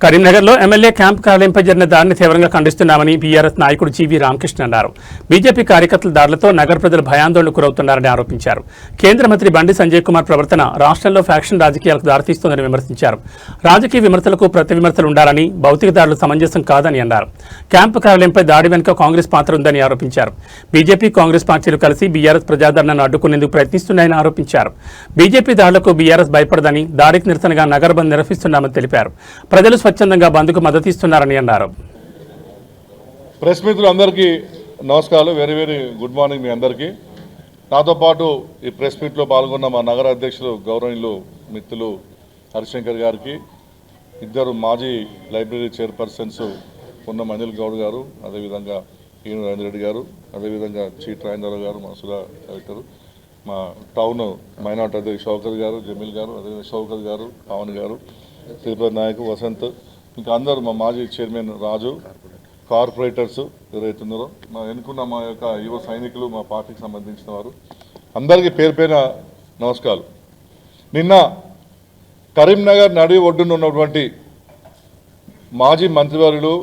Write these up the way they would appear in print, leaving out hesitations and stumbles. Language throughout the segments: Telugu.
కరీంనగర్లో ఎమ్మెల్యే క్యాంప్ కార్యాలయంపై జరిగిన దాడిని తీవ్రంగా ఖండిస్తున్నామని బీఆర్ఎస్ నాయకుడు జీవీ రామకృష్ణ అన్నారు. బీజేపీ కార్యకర్తల దాడులతో నగర ప్రజలు భయాందోళనకు గురవుతున్నారని ఆరోపించారు. కేంద్ర మంత్రి బండి సంజయ్ కుమార్ ప్రవర్తన రాష్ట్రంలో ఫ్యాక్షన్ రాజకీయాలకు దారితీస్తోందని విమర్శించారు. రాజకీయ విమర్శలకు ప్రతి విమర్శలు ఉండాలని, భౌతిక దాడులు సమంజసం కాదని అన్నారు. క్యాంపు కార్యాలయంపై దాడి వెనుక కాంగ్రెస్ పాత్ర ఉందని ఆరోపించారు. బీజేపీ, కాంగ్రెస్ పార్టీలు కలిసి బీఆర్ఎస్ ప్రజాదరణను అడ్డుకునేందుకు ప్రయత్నిస్తున్నాయని ఆరోపించారు. బీజేపీ దాడులకు బీఆర్ఎస్ భయపడదని, దాడికి నిరసనగా నగర బంద్ నిర్వహిస్తున్నామని తెలిపారు. ప్రజలు స్వచ్ఛందంగా బంద్కు మద్దతిస్తున్నారని అన్నారు. ప్రెస్ మిత్రులందరికీ నమస్కారాలు. వెరీ వెరీ గుడ్ మార్నింగ్ మీ అందరికీ. నాతో పాటు ఈ ప్రెస్ మీట్లో పాల్గొన్న మా నగర అధ్యక్షులు గౌరవనీయులు మిత్రులు హరిశంకర్ గారికి, ఇద్దరు మాజీ లైబ్రరీ చైర్పర్సన్స్ పొన్నం అనిల్ గౌడ్ గారు, అదేవిధంగా ఈను రాజేంద్ర రెడ్డి గారు, అదేవిధంగా చీట్ రాజేంద్ర గారు, మా సుధా కలెక్టర్, మా టౌన్ మైనార్టీ అధ్యక్షుడు షౌకత్ గారు, జమీల్ గారు, అదేవిధంగా షౌకత్ గారు, పవన్ గారు, తిరుపతి నాయకు, వసంత్, ఇంకా అందరూ మా మాజీ చైర్మన్ రాజు, కార్పొరేటర్స్ ఎవరైతే ఉన్నారో, మా ఎన్నుకున్న మా యొక్క యువ సైనికులు, మా పార్టీకి సంబంధించిన వారు అందరికీ పేరు పేరున నమస్కారాలు. నిన్న కరీంనగర్ నడి ఒడ్డున ఉన్నటువంటి మాజీ మంత్రివర్యులు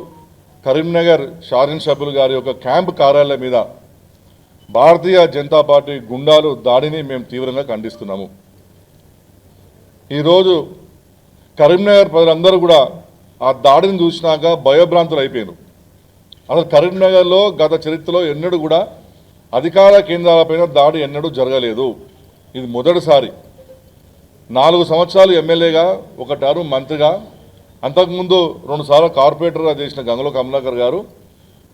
కరీంనగర్ షారిన్ సభ్యులు గారి యొక్క క్యాంపు కార్యాలయం మీద భారతీయ జనతా పార్టీ గుండాలు దాడిని మేము తీవ్రంగా ఖండిస్తున్నాము. ఈరోజు కరీంనగర్ ప్రజలందరూ కూడా ఆ దాడిని చూసినాక భయభ్రాంతులు అయిపోయారు. అసలు కరీంనగర్లో గత చరిత్రలో ఎన్నడూ కూడా అధికార కేంద్రాలపైన దాడి ఎన్నడూ జరగలేదు. ఇది మొదటిసారి. 4 సంవత్సరాలు ఎమ్మెల్యేగా, 1 టర్మ్ మంత్రిగా, అంతకుముందు 2 సార్లు కార్పొరేటర్గా చేసిన గంగుల కమలాకర్ గారు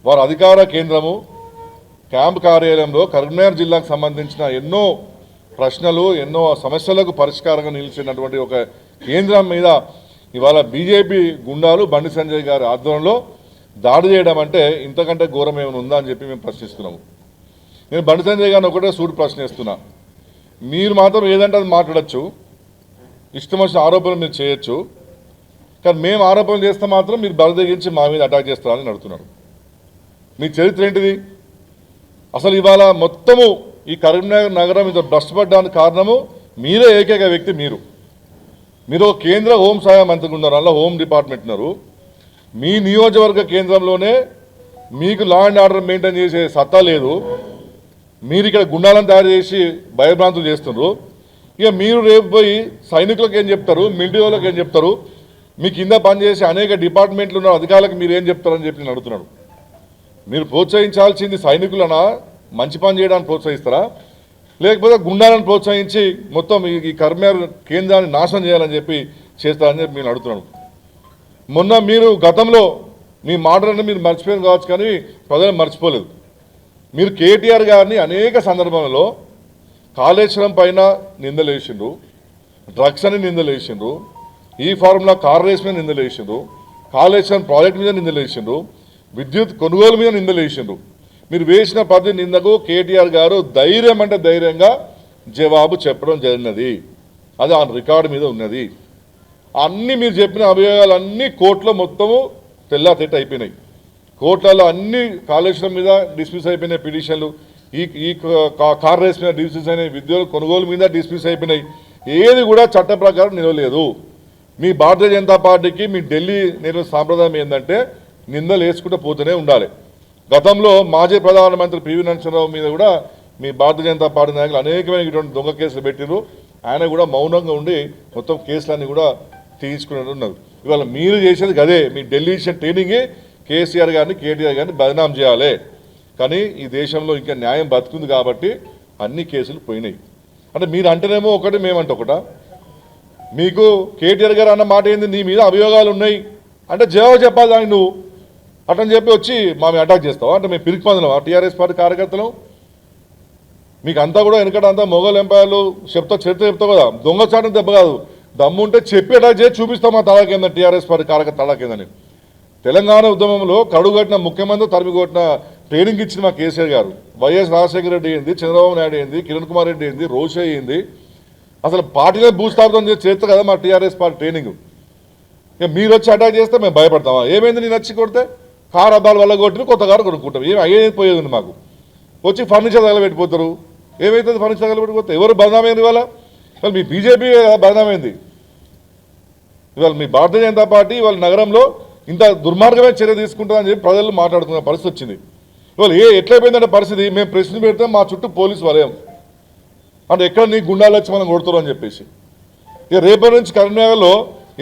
వారు అధికార కేంద్రము క్యాంప్ కార్యాలయంలో కరీంనగర్ జిల్లాకు సంబంధించిన ఎన్నో ప్రశ్నలు, ఎన్నో సమస్యలకు పరిష్కారంగా నిలిచినటువంటి ఒక కేంద్రం మీద ఇవాళ బీజేపీ గుండాలు బండి సంజయ్ గారి ఆధ్వర్యంలో దాడి చేయడం అంటే ఇంతకంటే ఘోరం ఏమైనా ఉందా అని చెప్పి మేము ప్రశ్నిస్తున్నాము. నేను బండి సంజయ్ గారిని ఒకటే సూటి ప్రశ్నిస్తున్నా. మీరు మాత్రం ఏదంటే అది మాట్లాడచ్చు, ఇష్టం వచ్చిన ఆరోపణలు మీరు చేయొచ్చు, కానీ మేము ఆరోపణలు చేస్తే మాత్రం మీరు బలదగించి మా మీద అటాక్ చేస్తారని అడుగుతున్నారు. మీ చరిత్ర ఏంటిది? అసలు ఇవాళ మొత్తము ఈ కరీంనగర్ నగరం ఇంత భ్రష్టపడ్డానికి కారణము మీరే. ఏకైక వ్యక్తి మీరు కేంద్ర హోంశాఖ మంత్రిగా ఉన్నారు, అలా హోమ్ డిపార్ట్మెంట్ ఉన్నారు. మీ నియోజకవర్గ కేంద్రంలోనే మీకు లా అండ్ ఆర్డర్ మెయింటైన్ చేసే సత్తా లేదు. మీరు ఇక్కడ గుండాలను తయారు చేసి భయభ్రాంతులు చేస్తున్నారు. ఇక మీరు రేపు పోయి సైనికులకు ఏం చెప్తారు, మిలిటరీ వాళ్ళకి ఏం చెప్తారు, మీ కింద పనిచేసే అనేక డిపార్ట్మెంట్లు ఉన్న అధికారులకు మీరు ఏం చెప్తారని చెప్పి నేను అడుగుతున్నాడు. మీరు ప్రోత్సహించాల్సింది సైనికులనా, మంచి పని చేయడానికి ప్రోత్సహిస్తారా, లేకపోతే గుండాలను ప్రోత్సహించి మొత్తం ఈ కరీంనగర్ కేంద్రాన్ని నాశనం చేయాలని చెప్పి చేస్తారని చెప్పి నేను అడుగుతున్నాను. మొన్న మీరు గతంలో మీ మాటలను మీరు మర్చిపోయారు కావచ్చు, కానీ ప్రజలు మర్చిపోలేదు. మీరు కేటీఆర్ గారిని అనేక సందర్భాలలో కాళేశ్వరం పైన నిందలు వేసిండ్రు, డ్రగ్స్ అని నిందలు వేసిండ్రు, ఈ ఫార్ములా కార్ రేస్ మీద నిందలు వేసిండ్రు, కాళేశ్వరం ప్రాజెక్ట్ మీద నిందలు వేసిండ్రు, విద్యుత్ కొనుగోలు మీద నిందలు వేసిండ్రు. మీరు వేసిన ప్రతి నిందకు కేటీఆర్ గారు ధైర్యం అంటే ధైర్యంగా జవాబు చెప్పడం జరిగినది. అది ఆ రికార్డు మీద ఉన్నది. అన్నీ మీరు చెప్పిన అభియోగాలన్నీ కోర్టులో మొత్తము తెల్లాతెట్టు అయిపోయినాయి. కోర్టులలో అన్ని కాళేశ్వరం మీద డిస్మిస్ అయిపోయినాయి పిటిషన్లు, ఈ కార్ రేస్ మీద డిస్మిస్ అయినాయి, విద్యుత్ కొనుగోలు మీద డిస్మిస్ అయిపోయినాయి. ఏది కూడా చట్ట ప్రకారం నిలవలేదు. మీ భారతీయ జనతా పార్టీకి మీ ఢిల్లీ నిర్వహణ సాంప్రదాయం ఏంటంటే నిందలు వేసుకుంటూ పోతూనే ఉండాలి. గతంలో మాజీ ప్రధానమంత్రి పివి నరసింహరావు మీద కూడా మీ భారతీయ జనతా పార్టీ నాయకులు అనేకమైన దొంగ కేసులు పెట్టిరు. ఆయన కూడా మౌనంగా ఉండి మొత్తం కేసులన్నీ కూడా తీసుకుని ఉన్నారు. ఇవాళ మీరు చేసేది అదే. మీ ఢిల్లీ ఇచ్చిన ట్రైనింగే కేసీఆర్ గారిని, కేటీఆర్ గారిని బదనాం చేయాలి. కానీ ఈ దేశంలో ఇంకా న్యాయం బతుకుంది కాబట్టి అన్ని కేసులు పోయినాయి. అంటే మీరు అంటేనేమో ఒకటి, మేమంటే ఒకట. మీకు కేటీఆర్ గారు అన్న మాట ఏంది, నీ మీద అభియోగాలు ఉన్నాయి అంటే జవాబు చెప్పాలి దానికి. నువ్వు అటని చెప్పి వచ్చి మా మీద అటాక్ చేస్తావా? అంటే మేము పిరికి పొందలేమా టీఆర్ఎస్ పార్టీ కార్యకర్తలు? మీకు అంతా కూడా వెనకటంతా మొఘల్ ఎంపైర్లు చరిత్ర చెప్తావు కదా, దొంగచాటం దెబ్బ కాదు, దమ్ముంటే చెప్పి అటాక్ చేసి చూపిస్తాం మా తడాకేందని, టీఆర్ఎస్ పార్టీ కార్యకర్త తడాకేందని. తెలంగాణ ఉద్యమంలో కడుగొట్టిన ముఖ్యమంత్రి, తరిమి కొట్టిన ట్రైనింగ్ ఇచ్చిన మా కేసీఆర్ గారు, వైఎస్ రాజశేఖర రెడ్డి ఏంది, చంద్రబాబు నాయుడు ఏంది, కిరణ్ కుమార్ రెడ్డి ఏంది, రోషే ఏంది, అసలు పార్టీలో భూస్థాపితం చేసి చేస్తా కదా మా టీఆర్ఎస్ పార్టీ ట్రైనింగ్. ఇక మీరు వచ్చి అటాక్ చేస్తే మేము భయపడతామా? ఏమైంది నేను వచ్చి కొడితే? కారు అద్దాలు వల్ల కొట్టిన కొత్త కారు కొనుక్కుంటాం. ఏమి అయ్యేది పోయేది మాకు. వచ్చి ఫర్నిచర్ తగలబెట్టిపోతారు. ఏమైతుంది ఫర్నిచర్ తగలబెట్టిపోతే? ఎవరు బదనామైంది? ఇవాళ మీ బీజేపీ బదనామైంది. ఇవాళ మీ భారతీయ జనతా పార్టీ ఇవాళ నగరంలో ఇంత దుర్మార్గమైన చర్య తీసుకుంటుందని చెప్పి ప్రజలు మాట్లాడుతున్న పరిస్థితి వచ్చింది. ఇవాళ ఎట్లయిపోయిందంటే పరిస్థితి, మేము ప్రశ్న పెడితే మా చుట్టూ పోలీసు వలయం అంటే ఎక్కడ నీ గుండాలు వచ్చి మనం కొడుతారు అని చెప్పేసి. ఇక రేపటి నుంచి కరీంనగర్లో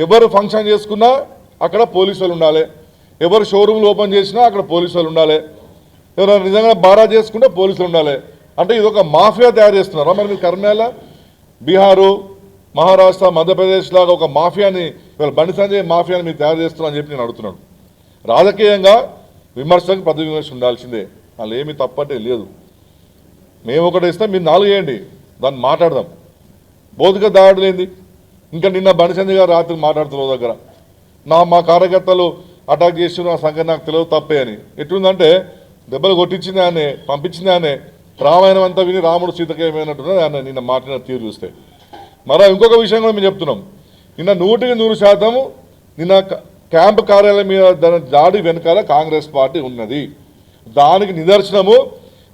ఎవరు ఫంక్షన్ చేసుకున్నా అక్కడ పోలీసులు ఉండాలి, ఎవరు షోరూమ్లు ఓపెన్ చేసినా అక్కడ పోలీసులు ఉండాలి, ఎవరైనా నిజంగా బారా చేసుకుంటే పోలీసులు ఉండాలి. అంటే ఇది ఒక మాఫియా తయారు చేస్తున్నారా మరి మీరు కరీంనగర్లో? బీహారు, మహారాష్ట్ర, మధ్యప్రదేశ్ లాగా ఒక మాఫియాని ఇవాళ బండి సంజయ్ మాఫియాని మీరు తయారు చేస్తున్నారని చెప్పి నేను అడుగుతున్నాను. రాజకీయంగా విమర్శలకు ప్రతి విమర్శ ఉండాల్సిందే, వాళ్ళు ఏమీ తప్పంటే లేదు. మేము ఒకటి ఇస్తాం, మీరు 4 వేయండి, దాన్ని మాట్లాడదాం. భౌతిక దాడులు ఏంది? ఇంకా నిన్న బండి సంజయ్ గారు రాత్రి మాట్లాడుతున్నారు దగ్గర మా కార్యకర్తలు అటాక్ చేసి నా సంగతి నాకు తెలియదు తప్పే అని. ఎట్లుందంటే దెబ్బలు కొట్టించింది ఆయనే, పంపించింది ఆయనే, రామాయణం అంతా విని రాముడు సీతకి ఏమైనట్టున్నది ఆయన నిన్న మాట్లాడిన తీరు చూస్తే. మరో ఇంకొక విషయం కూడా మేము చెప్తున్నాం, నిన్న 100% నిన్న క్యాంపు కార్యాలయం మీద దాడి వెనకాల కాంగ్రెస్ పార్టీ ఉన్నది. దానికి నిదర్శనము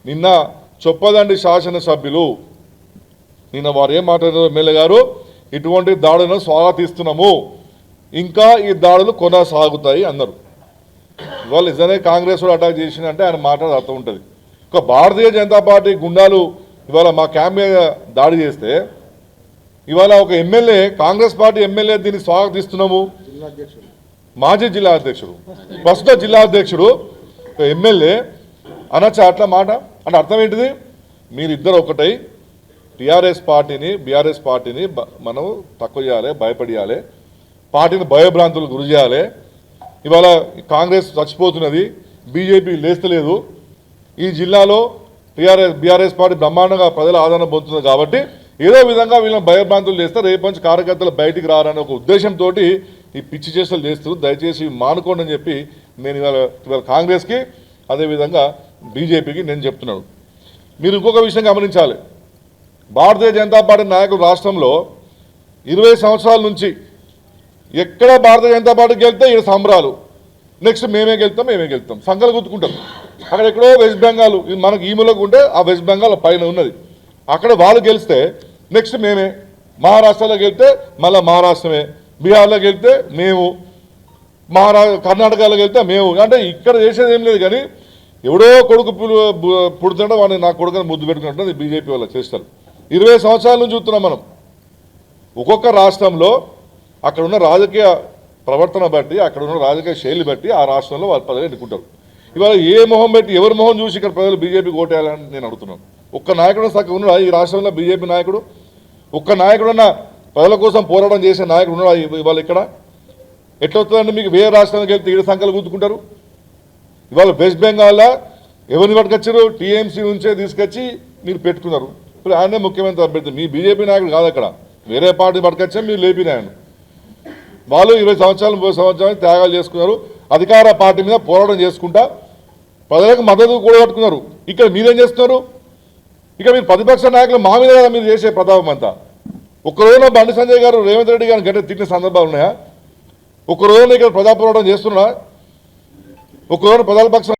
నిన్న చొప్పదండి శాసనసభ్యులు నిన్న వారు ఏం మాట్లాడారు, ఎమ్మెల్యే గారు, ఇటువంటి దాడులను స్వాగతిస్తున్నాము, ఇంకా ఈ దాడులు కొనసాగుతాయి అన్నారు. ఇవాళ నిజమే కాంగ్రెస్ కూడా అటాక్ చేసిందంటే ఆయన మాట్లాడే అర్థం ఉంటుంది. ఒక భారతీయ జనతా పార్టీ గుండాలు ఇవాళ మా క్యాంప్ మీద దాడి చేస్తే ఇవాళ ఒక ఎమ్మెల్యే, కాంగ్రెస్ పార్టీ ఎమ్మెల్యే దీన్ని స్వాగతిస్తున్నాము, మాజీ జిల్లా అధ్యక్షుడు, ప్రస్తుత జిల్లా అధ్యక్షుడు, ఎమ్మెల్యే అనొచ్చా అట్లా మాట? అంటే అర్థం ఏంటిది? మీరిద్దరు ఒకటై టీఆర్ఎస్ పార్టీని, బీఆర్ఎస్ పార్టీని మనం తక్కువ చేయాలి, భయపడియాలి, పార్టీని భయభ్రాంతులు గురి చేయాలి. ఇవాళ కాంగ్రెస్ చచ్చిపోతున్నది, బీజేపీ లేస్తలేదు, ఈ జిల్లాలో బీఆర్ఎస్ పార్టీ బ్రహ్మాండంగా ప్రజల ఆదరణ పొందుతుంది కాబట్టి ఏదో విధంగా వీళ్ళని భయభ్రాంతులు చేస్తే రేపు నుంచి కార్యకర్తలు బయటికి రారనే ఒక ఉద్దేశంతో ఈ పిచ్చి చేష్టలు చేస్తూ దయచేసి మానుకోండి అని చెప్పి నేను ఇవాళ కాంగ్రెస్కి అదేవిధంగా బీజేపీకి నేను చెప్తున్నాను. మీరు ఇంకొక విషయం గమనించాలి, భారతీయ జనతా పార్టీ నాయకులు రాష్ట్రంలో 20 సంవత్సరాల నుంచి ఎక్కడ భారతీయ జనతా పార్టీకి వెళ్తే ఇక్కడ సంబరాలు, నెక్స్ట్ మేమే గెలుస్తాం సంఘాలు గుర్తుకుంటాం. అక్కడ ఎక్కడో వెస్ట్ బెంగాల్ మనకు ఈమెలోకి ఉంటే ఆ వెస్ట్ బెంగాల్ పైన ఉన్నది, అక్కడ వాళ్ళు గెలిస్తే నెక్స్ట్ మేమే, మహారాష్ట్రలోకి వెళ్తే మళ్ళీ మహారాష్ట్రమే, బీహార్లోకి వెళ్తే మేము, కర్ణాటకలోకి వెళ్తే మేము. అంటే ఇక్కడ చేసేది ఏం లేదు, కానీ ఎవడో కొడుకు పుడుతుంటే వాడిని నా కొడుకుని ముద్దు పెట్టుకున్నట్టు బీజేపీ వాళ్ళ చేస్తారు. 20 సంవత్సరాల నుంచి చూస్తున్నాం మనం. ఒక్కొక్క రాష్ట్రంలో అక్కడ ఉన్న రాజకీయ ప్రవర్తన బట్టి, అక్కడ ఉన్న రాజకీయ శైలి బట్టి ఆ రాష్ట్రంలో వాళ్ళు ప్రజలు ఎన్నుకుంటారు. ఇవాళ ఏ మొహం పెట్టి ఎవరి మొహం చూసి ఇక్కడ ప్రజలు బీజేపీకి ఓటేయాలని నేను అడుగుతున్నాను. ఒక్క నాయకుడు సగం ఉన్నాడా ఈ రాష్ట్రంలో? బీజేపీ నాయకుడు ఒక్క నాయకుడున్న ప్రజల కోసం పోరాటం చేసే నాయకుడు ఉన్నాడా ఇవాళ ఇక్కడ? ఎట్లా వస్తుందంటే మీకు వేరే రాష్ట్రానికి వెళ్తే ఈడ సంఖ్యలు గుర్తుకుంటారు. ఇవాళ వెస్ట్ బెంగాల్లో ఎవరిని పట్టుకొచ్చారు? టీఎంసీ నుంచే తీసుకొచ్చి మీరు పెట్టుకున్నారు. ఇప్పుడు ఆయనే ముఖ్యమంత్రి అభ్యర్థి, మీ బీజేపీ నాయకుడు కాదు, అక్కడ వేరే పార్టీ పట్టుకొచ్చా మీరు లేపిన ఆయన. వాళ్ళు 20 సంవత్సరాలు 30 సంవత్సరాలు త్యాగాలు చేసుకున్నారు, అధికార పార్టీ మీద పోరాటం చేసుకుంటా ప్రజలకు మద్దతు కూడా పట్టుకున్నారు. ఇక్కడ మీరేం చేస్తున్నారు? ఇక మీరు ప్రతిపక్ష నాయకులు మా మీద కదా మీరు చేసే ప్రతాపం అంతా. ఒక్కరోజున బండి సంజయ్ గారు రేవంత్ రెడ్డి గారిని గట్టిగా తిట్టిన సందర్భాలు ఉన్నాయా? ఒక్కరోజున ఇక్కడ ప్రజా పోరాటం చేస్తున్నా, ఒక్కరోజున ప్రజల పక్షం